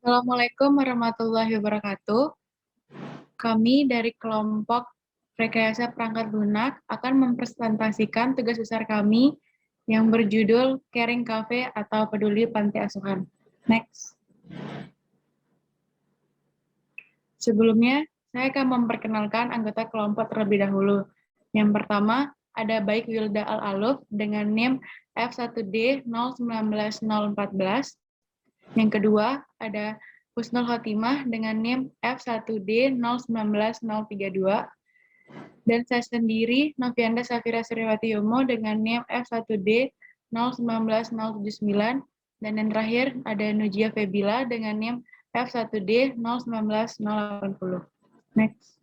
Assalamualaikum warahmatullahi wabarakatuh. Kami dari kelompok Rekayasa Perangkat Lunak akan mempresentasikan tugas besar kami yang berjudul Caring Cafe atau Peduli Panti Asuhan. Next. Sebelumnya, saya akan memperkenalkan anggota kelompok terlebih dahulu. Yang pertama, ada Baik Wilda Al-Aluf dengan NIM F1D019014. Yang kedua, ada Husnul Khotimah dengan NIM F1D019032. Dan saya sendiri, Novianda Safira Suryawati Yomo dengan NIM F1D019079. Dan yang terakhir, ada Nujia Febila dengan NIM F1D019080. Next.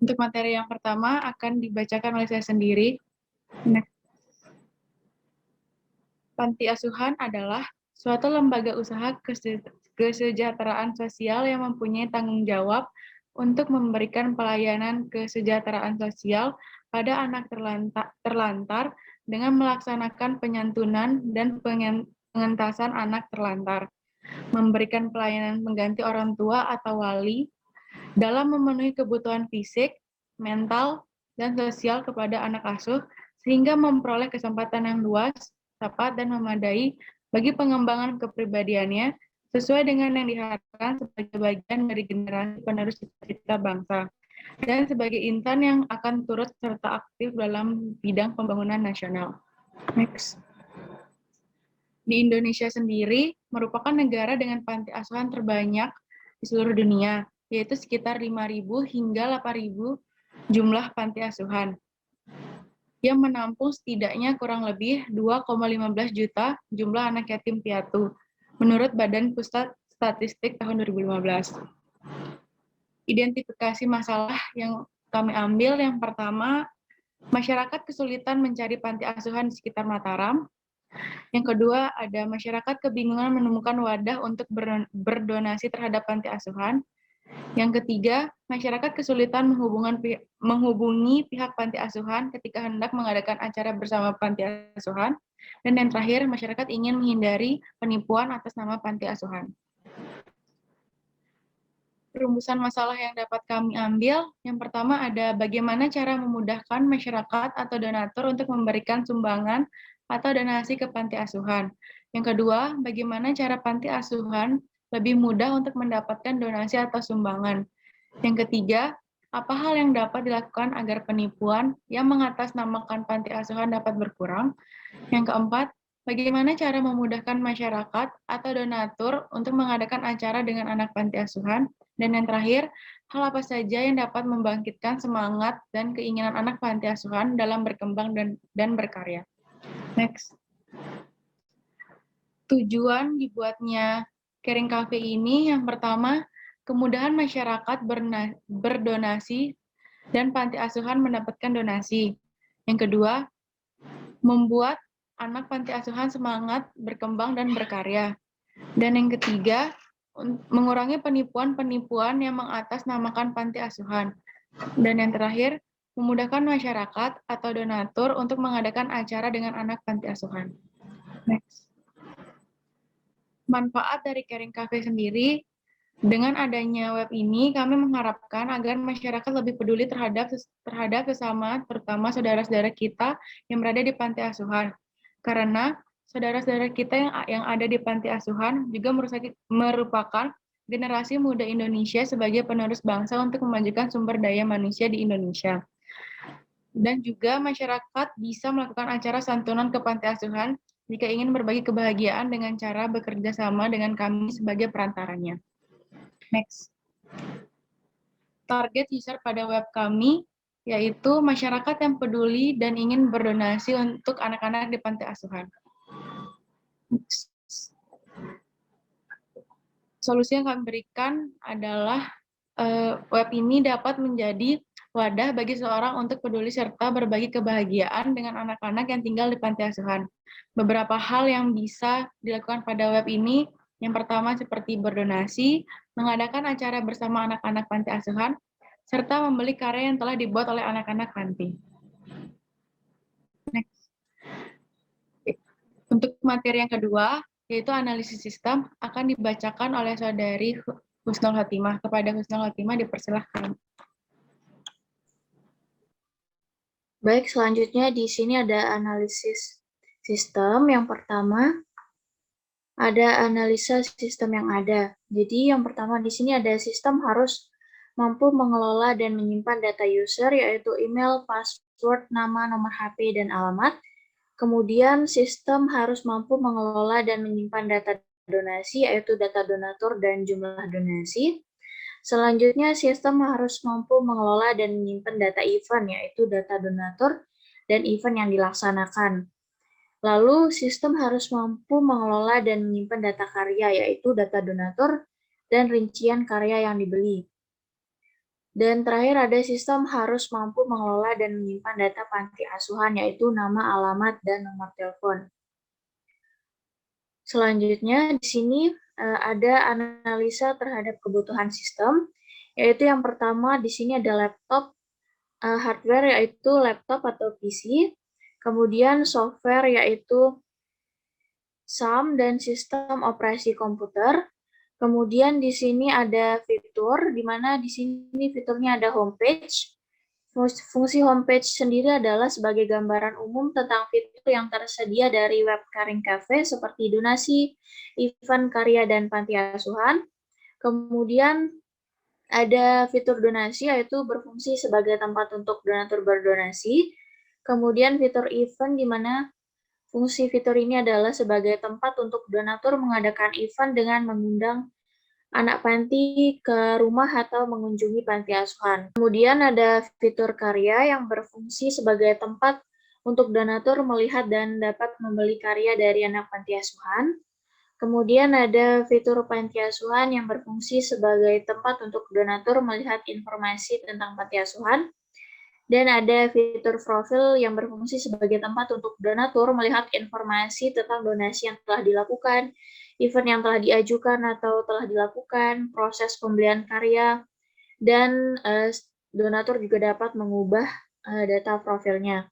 Untuk materi yang pertama akan dibacakan oleh saya sendiri. Next. Panti asuhan adalah suatu lembaga usaha kesejahteraan sosial yang mempunyai tanggung jawab untuk memberikan pelayanan kesejahteraan sosial pada anak terlantar dengan melaksanakan penyantunan dan pengentasan anak terlantar, memberikan pelayanan pengganti orang tua atau wali dalam memenuhi kebutuhan fisik, mental, dan sosial kepada anak asuh sehingga memperoleh kesempatan yang luas, tepat, dan memadai bagi pengembangan kepribadiannya sesuai dengan yang diharapkan sebagai bagian dari generasi penerus cita-cita bangsa dan sebagai insan yang akan turut serta aktif dalam bidang pembangunan nasional. Next. Di Indonesia sendiri merupakan negara dengan panti asuhan terbanyak di seluruh dunia, yaitu sekitar 5.000 hingga 8.000 jumlah panti asuhan yang menampung setidaknya kurang lebih 2,15 juta jumlah anak yatim piatu, menurut Badan Pusat Statistik tahun 2015. Identifikasi masalah yang kami ambil, yang pertama, masyarakat kesulitan mencari panti asuhan di sekitar Mataram. Yang kedua, ada masyarakat kebingungan menemukan wadah untuk berdonasi terhadap panti asuhan. Yang ketiga, masyarakat kesulitan menghubungi pihak panti asuhan ketika hendak mengadakan acara bersama panti asuhan. Dan yang terakhir, masyarakat ingin menghindari penipuan atas nama panti asuhan. Perumusan masalah yang dapat kami ambil, yang pertama ada bagaimana cara memudahkan masyarakat atau donatur untuk memberikan sumbangan atau donasi ke panti asuhan. Yang kedua, bagaimana cara panti asuhan lebih mudah untuk mendapatkan donasi atau sumbangan. Yang ketiga, apa hal yang dapat dilakukan agar penipuan yang mengatasnamakan panti asuhan dapat berkurang. Yang keempat, bagaimana cara memudahkan masyarakat atau donatur untuk mengadakan acara dengan anak panti asuhan. Dan yang terakhir, hal apa saja yang dapat membangkitkan semangat dan keinginan anak panti asuhan dalam berkembang dan berkarya. Next. Tujuan dibuatnya Caring Cafe ini yang pertama, kemudahan masyarakat berdonasi dan panti asuhan mendapatkan donasi. Yang kedua, membuat anak panti asuhan semangat berkembang dan berkarya. Dan yang ketiga, mengurangi penipuan-penipuan yang mengatasnamakan panti asuhan. Dan yang terakhir, memudahkan masyarakat atau donatur untuk mengadakan acara dengan anak panti asuhan. Next. Manfaat dari Caring Cafe sendiri, dengan adanya web ini, kami mengharapkan agar masyarakat lebih peduli terhadap sesama, terutama saudara-saudara kita yang berada di panti asuhan. Karena saudara-saudara kita yang ada di panti asuhan juga merupakan generasi muda Indonesia sebagai penerus bangsa untuk memajukan sumber daya manusia di Indonesia. Dan juga masyarakat bisa melakukan acara santunan ke panti asuhan jika ingin berbagi kebahagiaan dengan cara bekerja sama dengan kami sebagai perantaranya. Next. Target user pada web kami yaitu masyarakat yang peduli dan ingin berdonasi untuk anak-anak di panti asuhan. Next. Solusi yang kami berikan adalah web ini dapat menjadi wadah bagi seorang untuk peduli serta berbagi kebahagiaan dengan anak-anak yang tinggal di panti asuhan. Beberapa hal yang bisa dilakukan pada web ini, yang pertama seperti berdonasi, mengadakan acara bersama anak-anak panti asuhan, serta membeli karya yang telah dibuat oleh anak-anak panti. Next. Untuk materi yang kedua, yaitu analisis sistem, akan dibacakan oleh Saudari Husnul Khotimah. Kepada Husnul Khotimah dipersilahkan. Baik, selanjutnya di sini ada analisis sistem. Yang pertama, ada analisa sistem yang ada. Jadi yang pertama di sini ada sistem harus mampu mengelola dan menyimpan data user, yaitu email, password, nama, nomor HP, dan alamat. Kemudian sistem harus mampu mengelola dan menyimpan data donasi, yaitu data donatur dan jumlah donasi. Selanjutnya, sistem harus mampu mengelola dan menyimpan data event, yaitu data donatur dan event yang dilaksanakan. Lalu, sistem harus mampu mengelola dan menyimpan data karya, yaitu data donatur dan rincian karya yang dibeli. Dan terakhir ada sistem harus mampu mengelola dan menyimpan data panti asuhan, yaitu nama, alamat, dan nomor telepon. Selanjutnya, di sini ada analisa terhadap kebutuhan sistem, yaitu yang pertama di sini ada laptop, hardware yaitu laptop atau PC, kemudian software yaitu SAM dan sistem operasi komputer. Kemudian di sini ada fitur, di mana di sini fiturnya ada homepage. Fungsi homepage sendiri adalah sebagai gambaran umum tentang fitur yang tersedia dari web Karing Cafe seperti donasi, event karya, dan panti asuhan. Kemudian ada fitur donasi, yaitu berfungsi sebagai tempat untuk donatur berdonasi. Kemudian fitur event, di mana fungsi fitur ini adalah sebagai tempat untuk donatur mengadakan event dengan mengundang anak panti ke rumah atau mengunjungi panti asuhan. Kemudian ada fitur karya yang berfungsi sebagai tempat untuk donatur melihat dan dapat membeli karya dari anak panti asuhan. Kemudian ada fitur panti asuhan yang berfungsi sebagai tempat untuk donatur melihat informasi tentang panti asuhan. Dan ada fitur profil yang berfungsi sebagai tempat untuk donatur melihat informasi tentang donasi yang telah dilakukan, event yang telah diajukan atau telah dilakukan, proses pembelian karya, dan donatur juga dapat mengubah data profilnya.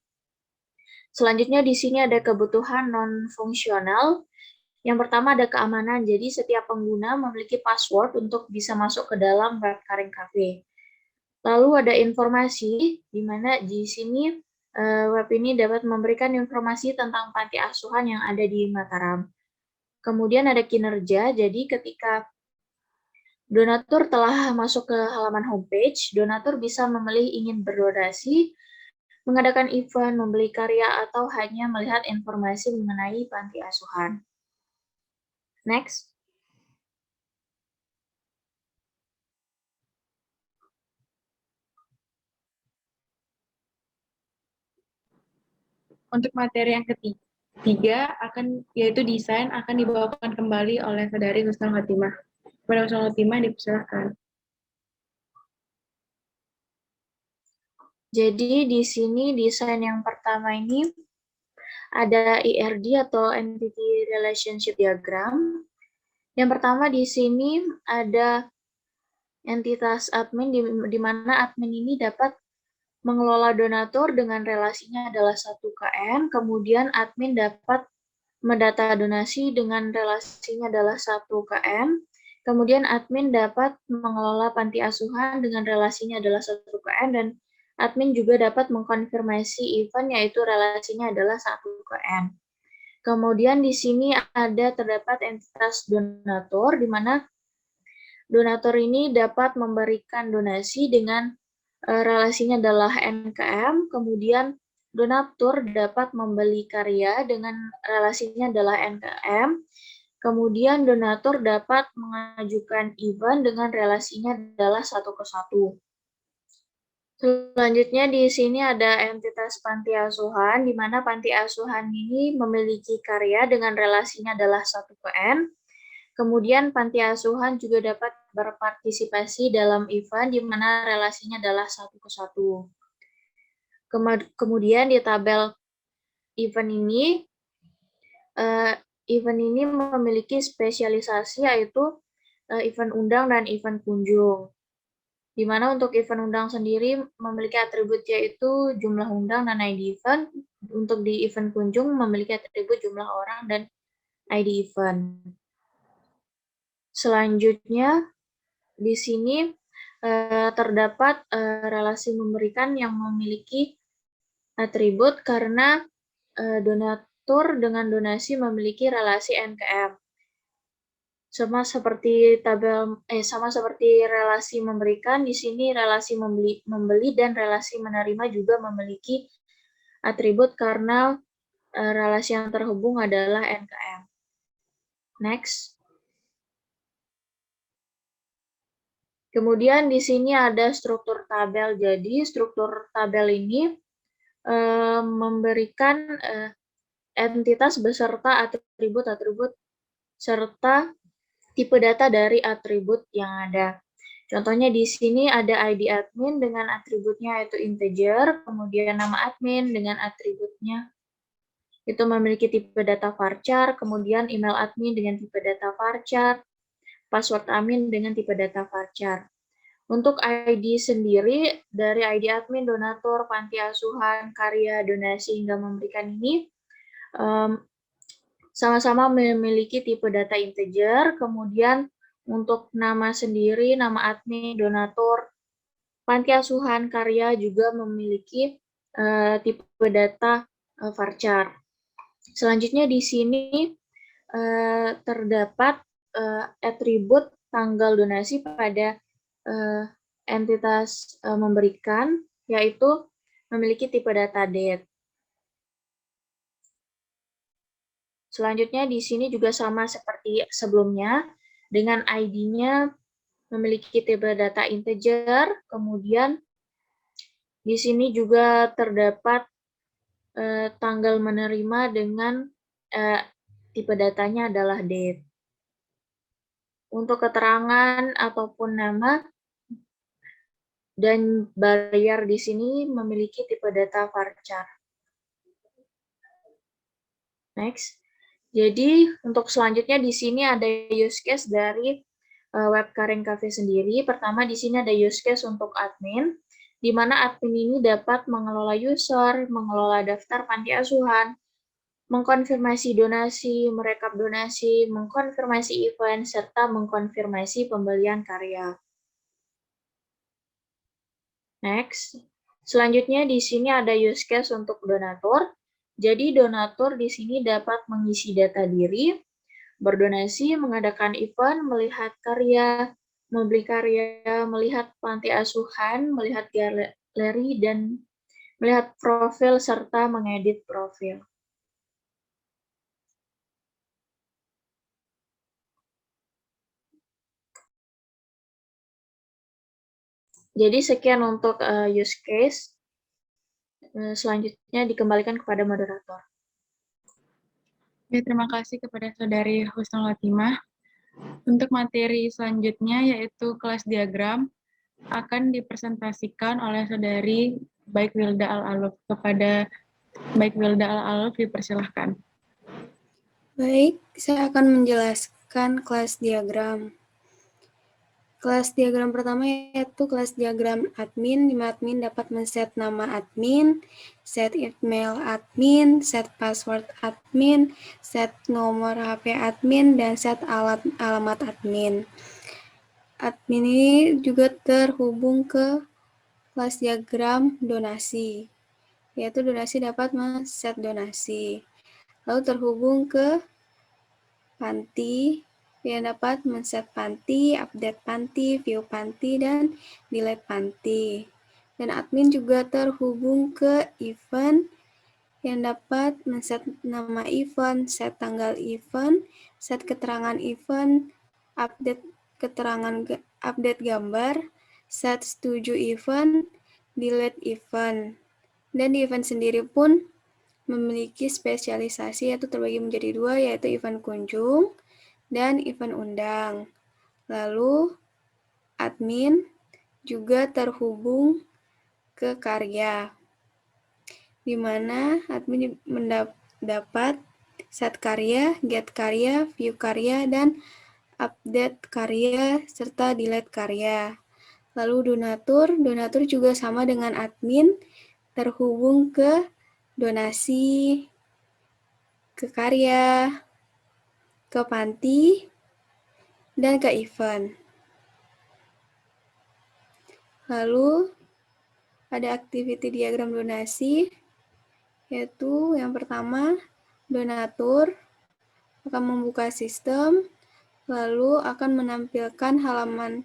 Selanjutnya di sini ada kebutuhan non-fungsional. Yang pertama ada keamanan, jadi setiap pengguna memiliki password untuk bisa masuk ke dalam web Karing Cafe. Lalu ada informasi, di mana di sini web ini dapat memberikan informasi tentang panti asuhan yang ada di Mataram. Kemudian ada kinerja, jadi ketika donatur telah masuk ke halaman homepage, donatur bisa memilih ingin berdonasi, mengadakan event, membeli karya, atau hanya melihat informasi mengenai panti asuhan. Next. Untuk materi yang ketiga yaitu desain akan dibawakan kembali oleh Saudari Husnul Khotimah. Kepada Husnul Khotimah dipersilakan. Jadi di sini desain yang pertama ini ada ERD atau Entity Relationship Diagram. Yang pertama di sini ada entitas admin, di mana admin ini dapat mengelola donatur dengan relasinya adalah 1 KN, kemudian admin dapat mendata donasi dengan relasinya adalah 1 KN, kemudian admin dapat mengelola panti asuhan dengan relasinya adalah 1 KN, dan admin juga dapat mengkonfirmasi event yaitu relasinya adalah 1 KN. Kemudian di sini ada terdapat entitas donatur, di mana donatur ini dapat memberikan donasi dengan relasinya adalah NKM, kemudian donatur dapat membeli karya dengan relasinya adalah NKM, kemudian donatur dapat mengajukan event dengan relasinya adalah 1 ke 1. Selanjutnya di sini ada entitas panti asuhan, di mana panti asuhan ini memiliki karya dengan relasinya adalah 1 ke N. Kemudian panti asuhan juga dapat berpartisipasi dalam event di mana relasinya adalah 1 ke 1. Kemudian di tabel event ini memiliki spesialisasi yaitu event undang dan event kunjung. Di mana untuk event undang sendiri memiliki atribut yaitu jumlah undang dan ID event. Untuk di event kunjung memiliki atribut jumlah orang dan ID event. Selanjutnya, di sini terdapat relasi memberikan yang memiliki atribut karena donatur dengan donasi memiliki relasi N ke M. Sama seperti relasi memberikan, di sini relasi membeli dan relasi menerima juga memiliki atribut karena relasi yang terhubung adalah N ke M. Next. Kemudian di sini ada struktur tabel. Jadi struktur tabel ini memberikan entitas beserta atribut-atribut serta tipe data dari atribut yang ada. Contohnya di sini ada ID admin dengan atributnya yaitu integer, kemudian nama admin dengan atributnya itu memiliki tipe data varchar, kemudian email admin dengan tipe data varchar, password admin dengan tipe data varchar. Untuk ID sendiri, dari ID admin, donatur, panti asuhan, karya, donasi, hingga memberikan ini, sama-sama memiliki tipe data integer, kemudian untuk nama sendiri, nama admin, donatur, panti asuhan, karya juga memiliki tipe data varchar. Selanjutnya di sini terdapat atribut tanggal donasi pada entitas memberikan, yaitu memiliki tipe data date. Selanjutnya di sini juga sama seperti sebelumnya, dengan ID-nya memiliki tipe data integer, kemudian di sini juga terdapat tanggal menerima dengan tipe datanya adalah date. Untuk keterangan ataupun nama dan barrier di sini memiliki tipe data varchar. Next. Jadi untuk selanjutnya di sini ada use case dari web Karing Cafe sendiri. Pertama di sini ada use case untuk admin, di mana admin ini dapat mengelola user, mengelola daftar panti asuhan, mengkonfirmasi donasi, merekap donasi, mengkonfirmasi event, serta mengkonfirmasi pembelian karya. Next. Selanjutnya di sini ada use case untuk donatur. Jadi donatur di sini dapat mengisi data diri, berdonasi, mengadakan event, melihat karya, membeli karya, melihat panti asuhan, melihat galeri, dan melihat profil, serta mengedit profil. Jadi sekian untuk use case. Selanjutnya dikembalikan kepada moderator. Ya, terima kasih kepada Saudari Husnul Khotimah. Untuk materi selanjutnya yaitu kelas diagram akan dipresentasikan oleh Saudari Baik Wilda Al-Aluf. Kepada Baik Wilda Al-Aluf dipersilahkan. Baik, saya akan menjelaskan kelas diagram. Kelas diagram pertama yaitu kelas diagram admin, di mana admin dapat men-set nama admin, set email admin, set password admin, set nomor HP admin, dan set alamat admin. Admin ini juga terhubung ke kelas diagram donasi, yaitu donasi dapat men-set donasi. Lalu terhubung ke panti, yang dapat men-set panti, update panti, view panti, dan delete panti. Dan admin juga terhubung ke event, yang dapat men-set nama event, set tanggal event, set keterangan event, update update gambar, set setuju event, delete event. Dan di event sendiri pun memiliki spesialisasi, yaitu terbagi menjadi dua, yaitu event kunjung dan event undang. Lalu admin juga terhubung ke karya, di mana admin mendapat set karya, get karya, view karya, dan update karya, serta delete karya. Lalu donatur juga sama dengan admin, terhubung ke donasi, ke karya, ke panti, dan ke event. Lalu ada activity diagram donasi, yaitu yang pertama, donatur akan membuka sistem, lalu akan menampilkan halaman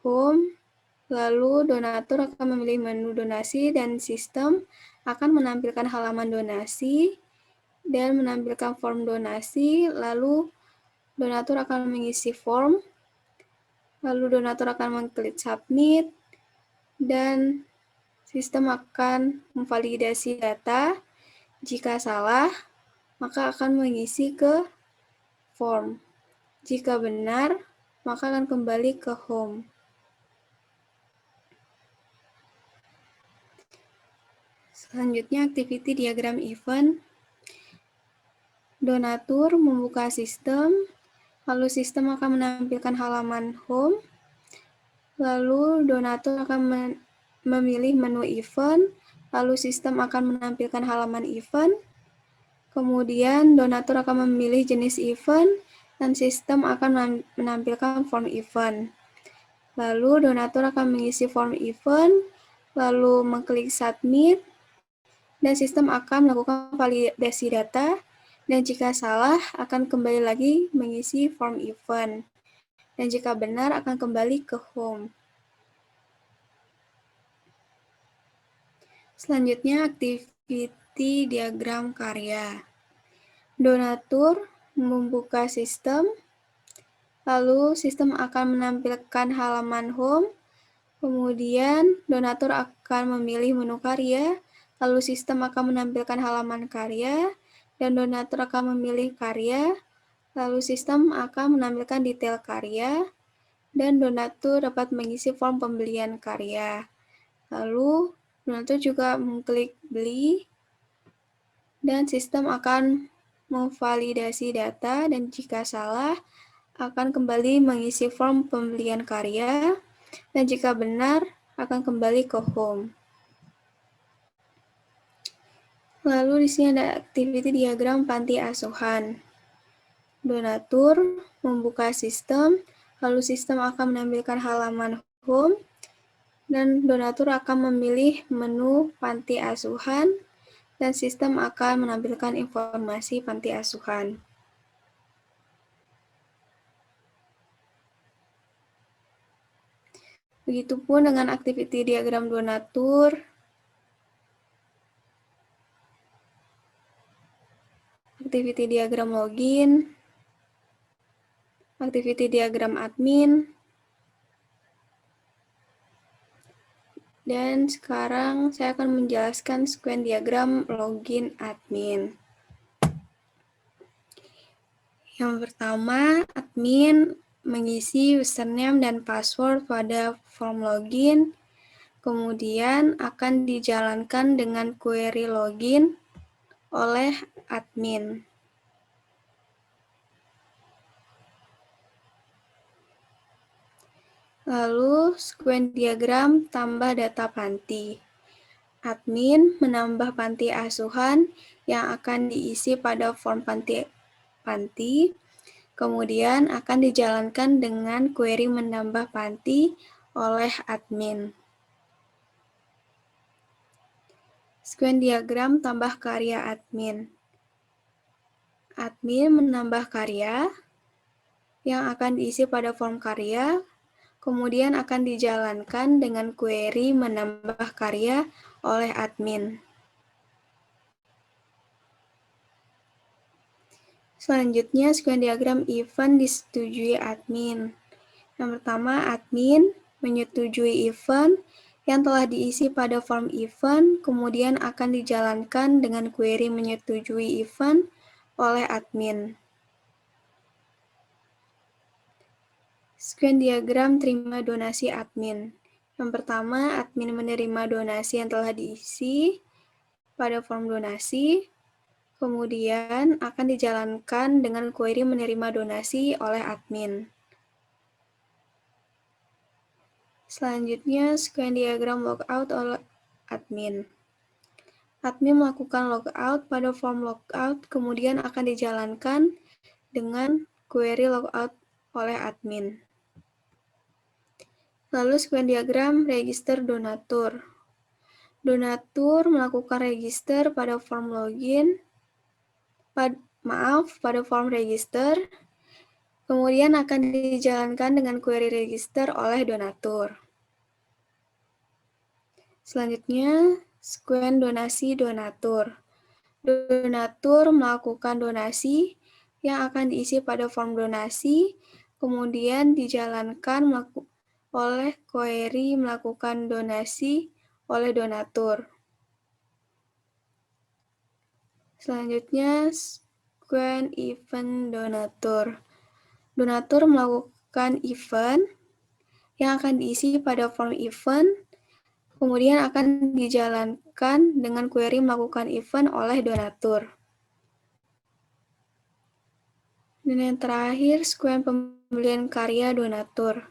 home, lalu donatur akan memilih menu donasi dan sistem akan menampilkan halaman donasi dan menampilkan form donasi, lalu donatur akan mengisi form, lalu donatur akan mengklik submit, dan sistem akan memvalidasi data. Jika salah, maka akan mengisi ke form. Jika benar, maka akan kembali ke home. Selanjutnya, activity diagram event. Donatur membuka sistem, lalu sistem akan menampilkan halaman home, lalu donatur akan memilih menu event, lalu sistem akan menampilkan halaman event, kemudian donatur akan memilih jenis event, dan sistem akan menampilkan form event. Lalu donatur akan mengisi form event, lalu mengklik submit, dan sistem akan melakukan validasi data, dan jika salah akan kembali lagi mengisi form event, dan jika benar akan kembali ke home. Selanjutnya, activity diagram karya. Donatur membuka sistem, lalu sistem akan menampilkan halaman home, kemudian donatur akan memilih menu karya, lalu sistem akan menampilkan halaman karya, dan donatur akan memilih karya, lalu sistem akan menampilkan detail karya, dan donatur dapat mengisi form pembelian karya. Lalu donatur juga mengklik beli, dan sistem akan memvalidasi data, dan jika salah akan kembali mengisi form pembelian karya, dan jika benar akan kembali ke home. Lalu di sini ada activity diagram panti asuhan. Donatur membuka sistem, lalu sistem akan menampilkan halaman home, dan donatur akan memilih menu panti asuhan, dan sistem akan menampilkan informasi panti asuhan. Begitupun dengan activity diagram donatur, activity diagram login, activity diagram admin, dan sekarang saya akan menjelaskan sequence diagram login admin. Yang pertama, admin mengisi username dan password pada form login, kemudian akan dijalankan dengan query login oleh admin. Lalu, sequence diagram tambah data panti. Admin menambah panti asuhan yang akan diisi pada form panti, kemudian akan dijalankan dengan query menambah panti oleh admin. Sequence diagram tambah karya admin. Admin menambah karya yang akan diisi pada form karya, kemudian akan dijalankan dengan query menambah karya oleh admin. Selanjutnya, sequence diagram event disetujui admin. Yang pertama, admin menyetujui event yang telah diisi pada form event, kemudian akan dijalankan dengan query menyetujui event oleh admin. Sequence diagram terima donasi admin. Yang pertama, admin menerima donasi yang telah diisi pada form donasi, kemudian akan dijalankan dengan query menerima donasi oleh admin. Selanjutnya, sequence diagram logout oleh admin. Admin melakukan logout pada form logout, kemudian akan dijalankan dengan query logout oleh admin. Lalu sequence diagram register donatur. Donatur melakukan register pada form login, pada form register, kemudian akan dijalankan dengan query register oleh donatur. Selanjutnya, sequence donasi donatur. Donatur melakukan donasi yang akan diisi pada form donasi, kemudian dijalankan oleh query melakukan donasi oleh donatur. Selanjutnya, sequence event donatur. Donatur melakukan event yang akan diisi pada form event, kemudian akan dijalankan dengan query melakukan event oleh donatur. Dan yang terakhir, sequence pembelian karya donatur.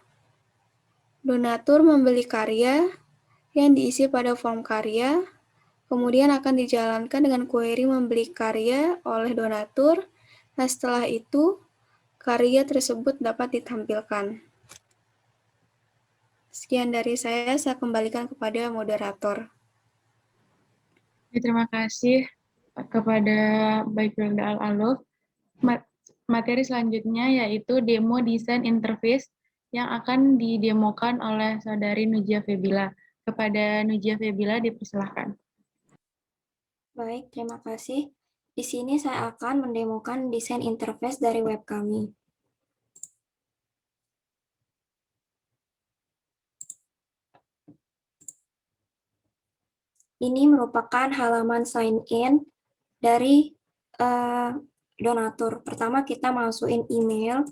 Donatur membeli karya yang diisi pada form karya, kemudian akan dijalankan dengan query membeli karya oleh donatur. Nah, setelah itu, karya tersebut dapat ditampilkan. Sekian dari saya kembalikan kepada moderator. Terima kasih kepada Baik Wilda Al-Aluf. Materi selanjutnya yaitu demo desain interface yang akan didemokan oleh Saudari Nujia Febila. Kepada Nujia Febila dipersilahkan. Baik, terima kasih. Di sini saya akan mendemokan desain interface dari web kami. Ini merupakan halaman sign in dari donatur. Pertama kita masukin email.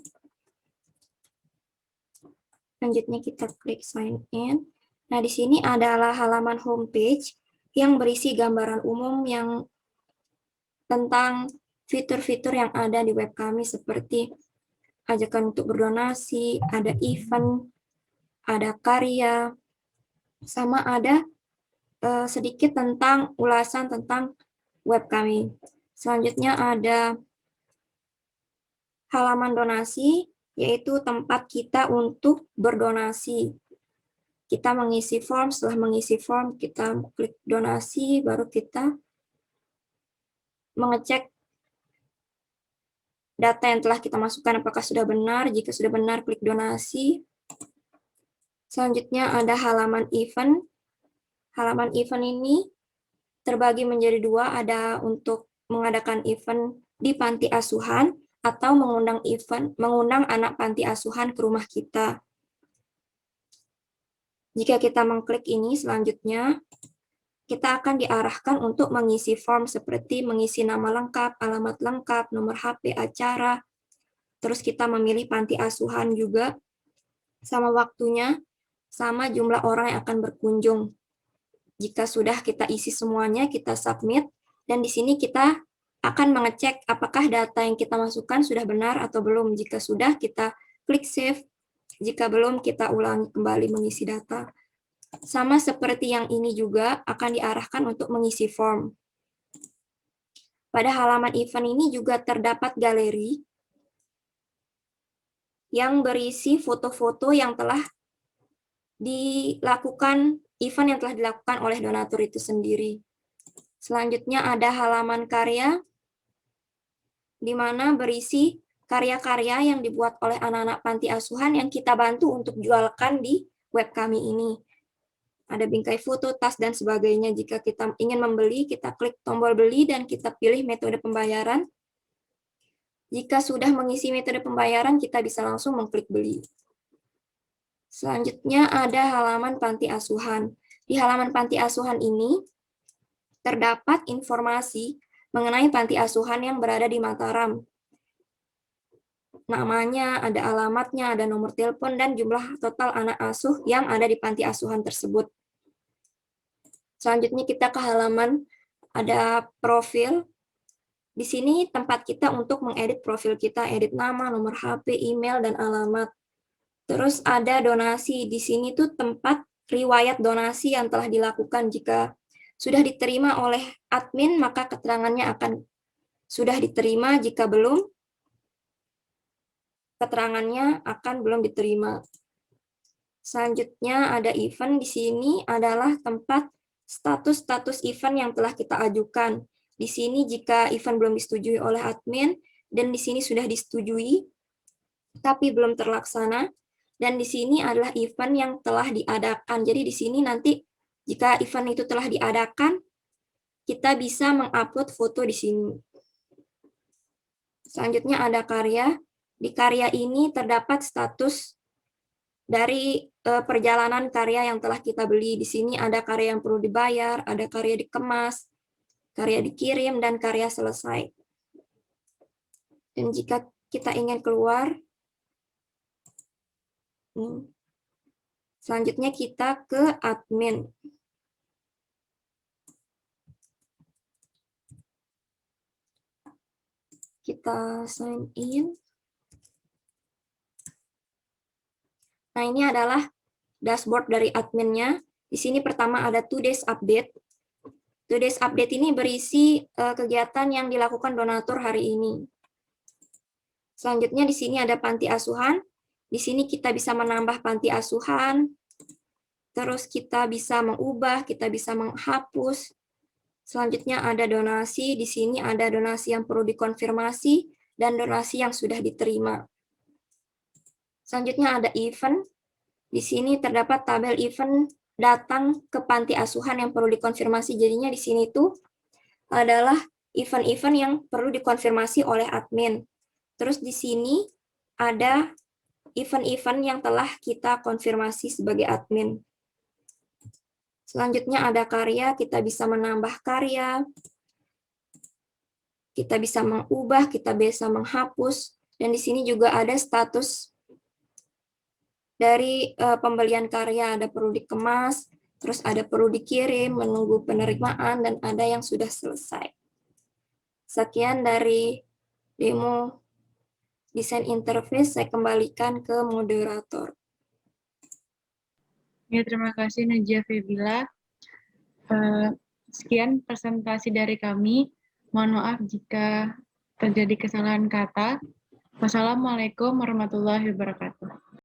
Selanjutnya kita klik sign in. Nah, di sini adalah halaman homepage yang berisi gambaran umum yang tentang fitur-fitur yang ada di web kami seperti ajakan untuk berdonasi, ada event, ada karya, sama ada sedikit tentang ulasan tentang web kami. Selanjutnya ada halaman donasi, yaitu tempat kita untuk berdonasi. Kita mengisi form, setelah mengisi form, kita klik donasi, baru kita mengecek data yang telah kita masukkan apakah sudah benar. Jika sudah benar, klik donasi. Selanjutnya ada halaman event. Halaman event ini terbagi menjadi dua, ada untuk mengadakan event di panti asuhan atau mengundang anak panti asuhan ke rumah kita. Jika kita mengklik ini, selanjutnya kita akan diarahkan untuk mengisi form seperti mengisi nama lengkap, alamat lengkap, nomor HP, acara, terus kita memilih panti asuhan juga, sama waktunya, sama jumlah orang yang akan berkunjung. Jika sudah kita isi semuanya, kita submit, dan di sini kita akan mengecek apakah data yang kita masukkan sudah benar atau belum. Jika sudah, kita klik save. Jika belum, kita ulangi kembali mengisi data. Sama seperti yang ini juga akan diarahkan untuk mengisi form. Pada halaman event ini juga terdapat galeri yang berisi foto-foto yang telah dilakukan, event yang telah dilakukan oleh donatur itu sendiri. Selanjutnya ada halaman karya, di mana berisi karya-karya yang dibuat oleh anak-anak panti asuhan yang kita bantu untuk jualkan di web kami ini. Ada bingkai foto, tas, dan sebagainya. Jika kita ingin membeli, kita klik tombol beli dan kita pilih metode pembayaran. Jika sudah mengisi metode pembayaran, kita bisa langsung mengklik beli. Selanjutnya ada halaman panti asuhan. Di halaman panti asuhan ini terdapat informasi mengenai panti asuhan yang berada di Mataram. Namanya, ada alamatnya, ada nomor telepon, dan jumlah total anak asuh yang ada di panti asuhan tersebut. Selanjutnya kita ke halaman, ada profil. Di sini tempat kita untuk mengedit profil kita, edit nama, nomor HP, email, dan alamat. Terus ada donasi. Di sini tuh tempat riwayat donasi yang telah dilakukan. Jika sudah diterima oleh admin, maka keterangannya akan sudah diterima. Jika belum, keterangannya akan belum diterima. Selanjutnya ada event. Di sini adalah tempat status-status event yang telah kita ajukan. Di sini jika event belum disetujui oleh admin, dan di sini sudah disetujui, tapi belum terlaksana, dan di sini adalah event yang telah diadakan. Jadi di sini nanti jika event itu telah diadakan, kita bisa mengupload foto di sini. Selanjutnya ada karya. Di karya ini terdapat status dari perjalanan karya yang telah kita beli. Di sini ada karya yang perlu dibayar, ada karya dikemas, karya dikirim, dan karya selesai. Dan jika kita ingin keluar, selanjutnya kita ke admin. Kita sign in. Nah, ini adalah dashboard dari adminnya. Di sini pertama ada today's update. Today's update ini berisi kegiatan yang dilakukan donatur hari ini. Selanjutnya di sini ada panti asuhan. Di sini kita bisa menambah panti asuhan. Terus kita bisa mengubah, kita bisa menghapus. Selanjutnya ada donasi. Di sini ada donasi yang perlu dikonfirmasi dan donasi yang sudah diterima. Selanjutnya ada event. Di sini terdapat tabel event datang ke panti asuhan yang perlu dikonfirmasi. Jadinya di sini itu adalah event-event yang perlu dikonfirmasi oleh admin. Terus di sini ada event-event yang telah kita konfirmasi sebagai admin. Selanjutnya ada karya, kita bisa menambah karya, kita bisa mengubah, kita bisa menghapus, dan di sini juga ada status dari pembelian karya, ada perlu dikemas, terus ada perlu dikirim, menunggu penerimaan, dan ada yang sudah selesai. Sekian dari demo desain interface, saya kembalikan ke moderator. Ya, terima kasih Najia Febila. Sekian presentasi dari kami. Mohon maaf jika terjadi kesalahan kata. Wassalamualaikum warahmatullahi wabarakatuh.